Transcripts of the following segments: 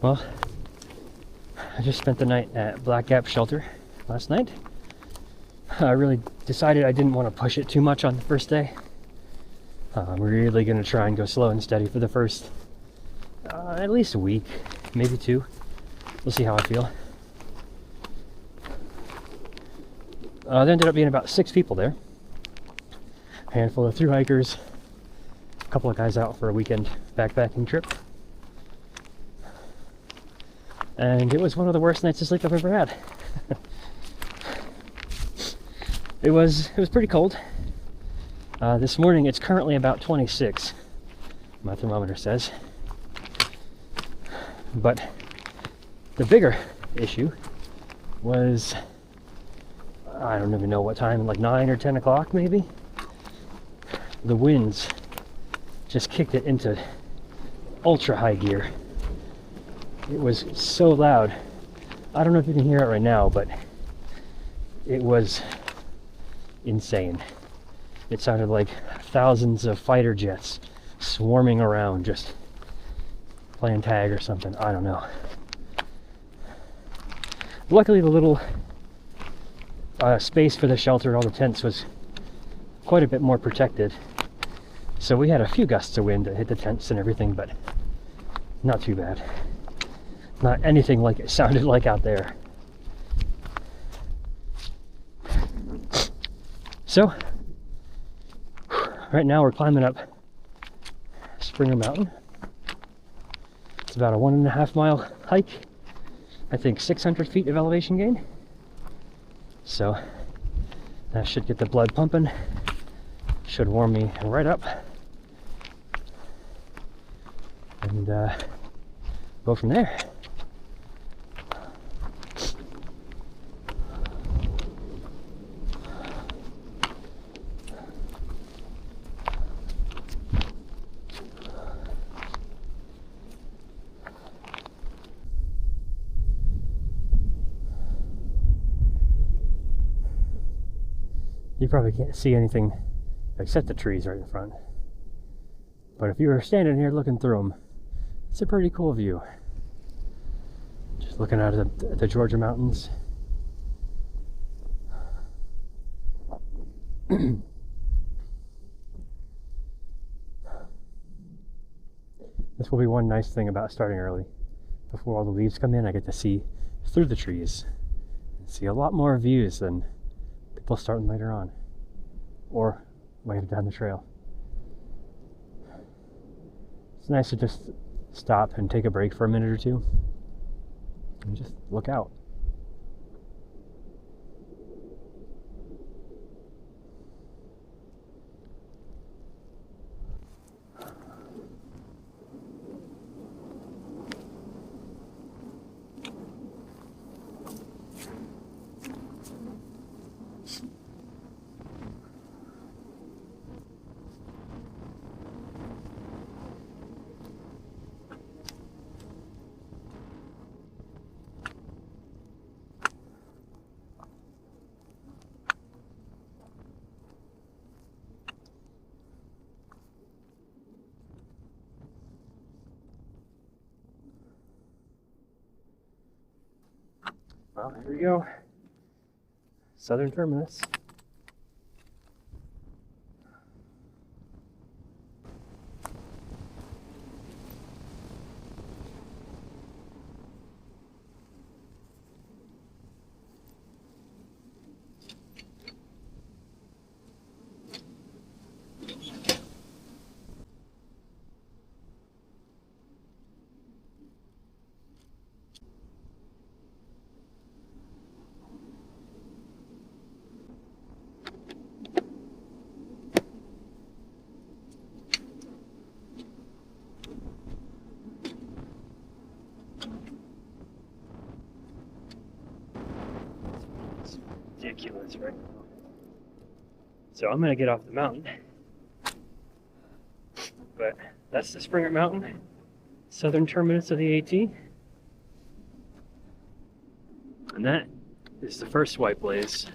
Well, I just spent the night at Black Gap Shelter last night. I really decided I didn't want to push it too much on the first day. I'm really going to try and go slow and steady for the first at least a week, maybe 2. We'll see how I feel. There ended up being about 6 people there. A handful of thru hikers, a couple of guys out for a weekend backpacking trip. And it was one of the worst nights of sleep I've ever had. It was pretty cold. This morning it's currently about 26, my thermometer says. But the bigger issue was, I don't even know what time, like 9 or 10 o'clock maybe. The winds just kicked it into ultra high gear. It was so loud. I don't know if you can hear it right now, but it was insane. It sounded like thousands of fighter jets swarming around, just playing tag or something. I don't know. Luckily, the little space for the shelter and all the tents was quite a bit more protected. So we had a few gusts of wind that hit the tents and everything, but not too bad. Not anything like it sounded like out there. So, right now we're climbing up Springer Mountain. It's about a 1.5 mile hike. I think 600 feet of elevation gain. So, that should get the blood pumping. Should warm me right up. And go from there. You probably can't see anything except the trees right in front. But if you were standing here looking through them, it's a pretty cool view. Just looking out at the Georgia mountains. This will be one nice thing about starting early. Before all the leaves come in, I get to see through the trees and see a lot more views than people starting later on or later down the trail. It's nice to just stop and take a break for a minute or two and just look out. Well, here we go. Southern terminus. Ridiculous right now. So I'm gonna get off the mountain, but that's the Springer Mountain, southern terminus of the AT, and that is the first white blaze.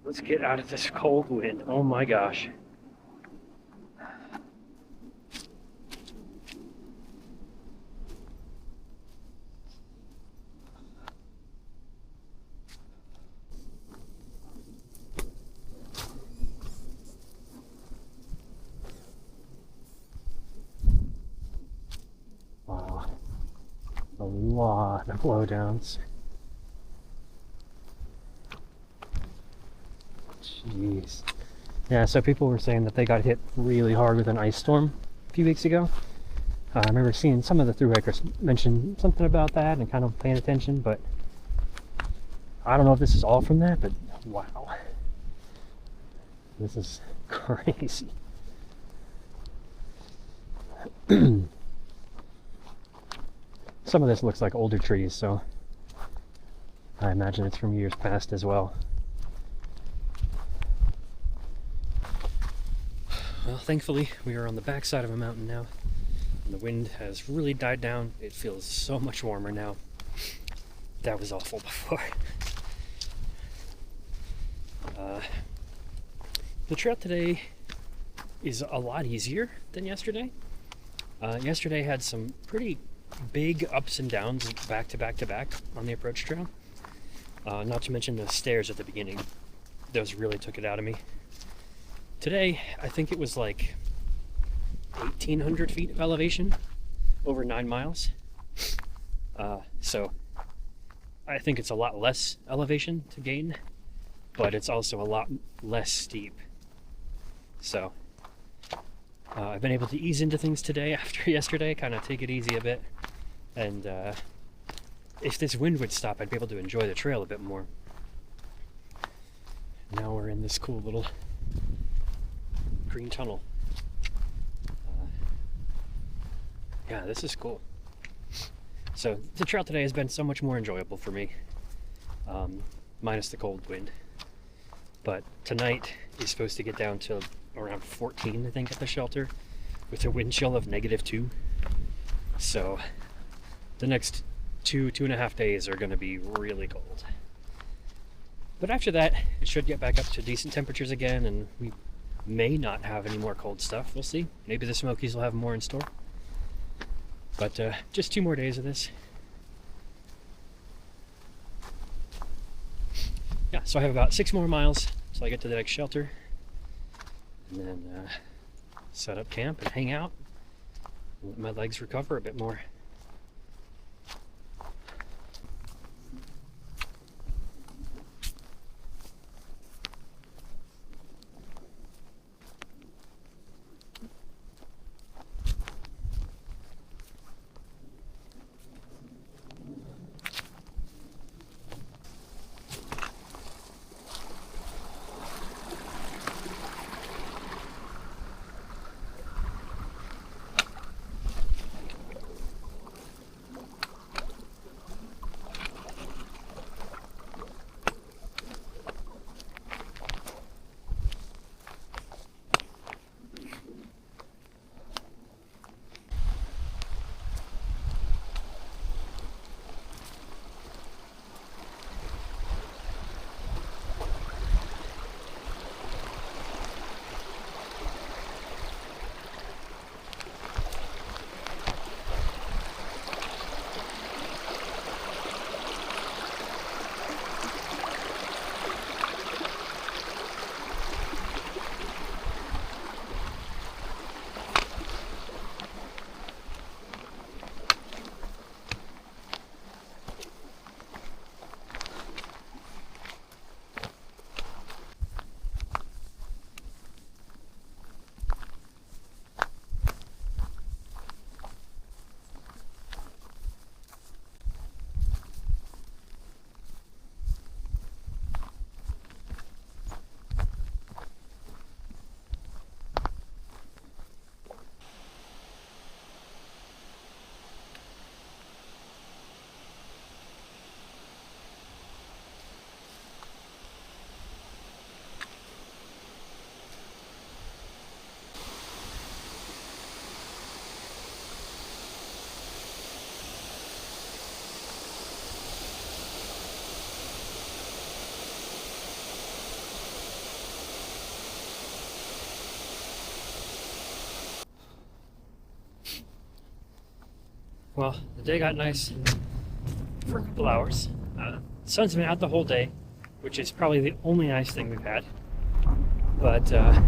Let's get out of this cold wind. Oh my gosh. lot of blowdowns. Jeez. Yeah, so people were saying that they got hit really hard with an ice storm a few weeks ago. I remember seeing some of the thru hikers mention something about that and kind of paying attention, but I don't know if this is all from that, but wow. This is crazy. Some of this looks like older trees, so I imagine it's from years past as well. Well, thankfully, we are on the backside of a mountain now. The wind has really died down. It feels so much warmer now. That was awful before. The trail today is a lot easier than yesterday. Yesterday had some pretty big ups and downs back to back to back on the approach trail. Not to mention the stairs at the beginning. Those really took it out of me. Today, I think it was like 1,800 feet of elevation over 9 miles. So I think it's a lot less elevation to gain, but it's also a lot less steep. So I've been able to ease into things today after yesterday, kind of take it easy a bit. And if this wind would stop, I'd be able to enjoy the trail a bit more. Now we're in this cool little green tunnel. Yeah, this is cool. So the trail today has been so much more enjoyable for me, minus the cold wind. But tonight is supposed to get down to around 14, I think, at the shelter, with a wind chill of -2. So the next 2.5 days are going to be really cold. But after that, it should get back up to decent temperatures again, and we may not have any more cold stuff. We'll see. Maybe the Smokies will have more in store. But just 2 more days of this. Yeah, so I have about 6 more miles till I get to the next shelter. And then set up camp and hang out. And let my legs recover a bit more. Well, the day got nice for a couple hours. The sun's been out the whole day, which is probably the only nice thing we've had. But the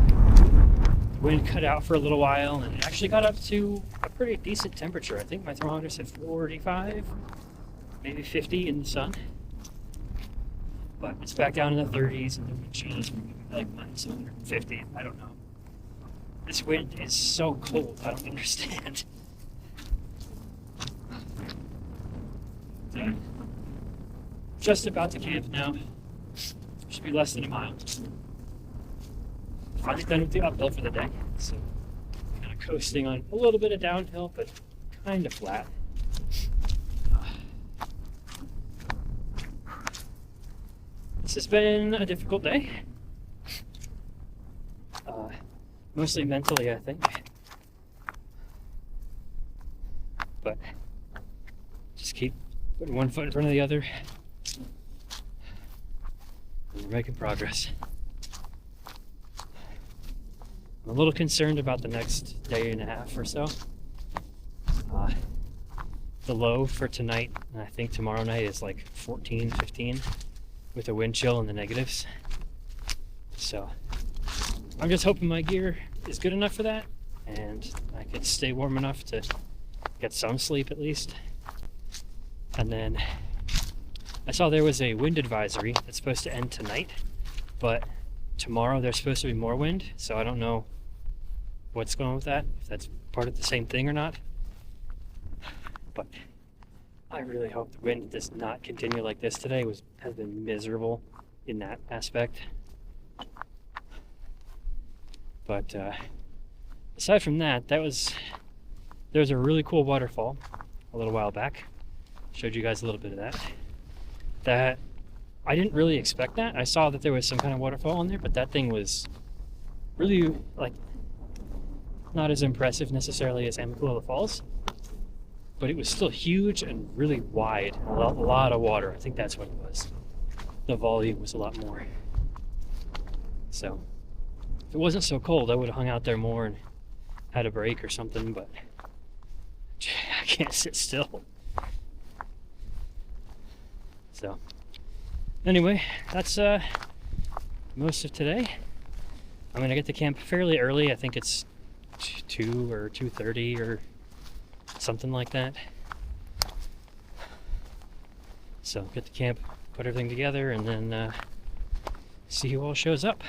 wind cut out for a little while, and it actually got up to a pretty decent temperature. I think my thermometer said 45. maybe 50 in the sun. But it's back down in the 30s, and the wind chill is like minus 150. I don't know. This wind is so cold, I don't understand. So, just about to camp now. Should be less than a mile. Finally done with the uphill for the day. So, kind of coasting on a little bit of downhill, but kind of flat. This has been a difficult day. Mostly mentally, I think. But just keep putting one foot in front of the other. And we're making progress. I'm a little concerned about the next day and a half or so. The low for tonight, and I think tomorrow night, is like 14, 15 with a wind chill in the negatives. So I'm just hoping my gear is good enough for that, and I can stay warm enough to get some sleep at least. And then I saw there was a wind advisory that's supposed to end tonight, but tomorrow there's supposed to be more wind, so I don't know what's going on with that, if that's part of the same thing or not. But I really hope the wind does not continue like this today. Has been miserable in that aspect. But aside from that, there was a really cool waterfall a little while back. Showed you guys a little bit of that. That I didn't really expect that. I saw that there was some kind of waterfall in there, but that thing was really like not as impressive necessarily as Amicalola Falls. But it was still huge and really wide. A lot of water. I think that's what it was. The volume was a lot more. So if it wasn't so cold, I would have hung out there more and had a break or something, but I can't sit still. So anyway, that's most of today. I'm gonna get to camp fairly early. I think it's 2 or 2:30 or something like that. So get to camp, put everything together, and then see who all shows up.